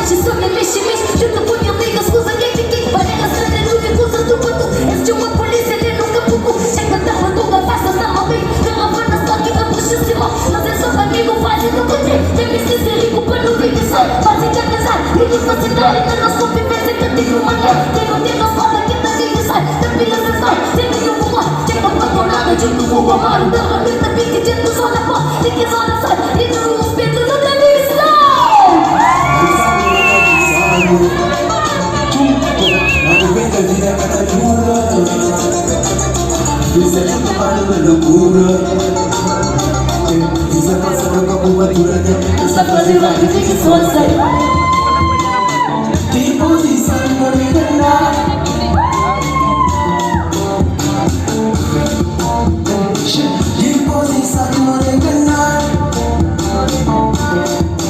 hoje sou minha mexe-mexe. Junto com minha amiga, escusa quem para ela ser no que usa do pato. És de uma polícia ali no campo. Chega da madruga, faça na mão. Caravana só que a puxa cima. Nós é só amigo, faz e não contém. Tem que ser rico para não vir de sol. Faz e casar, e de facilidade. Na nossa convivência que eu tenho uma lei. Tem uma foda que tá de sai. Da pilha se sai, tem nenhum mar. Chega pra tornada, junto com o amaro. Da rabeta, pique, gente, só na pó. Tem que só na sai, e no respeito da delícia. Isso é tudo para uma loucura. Isso é passando com a curvatura. Essa frase vai que fique só sai. Tipo de sangue,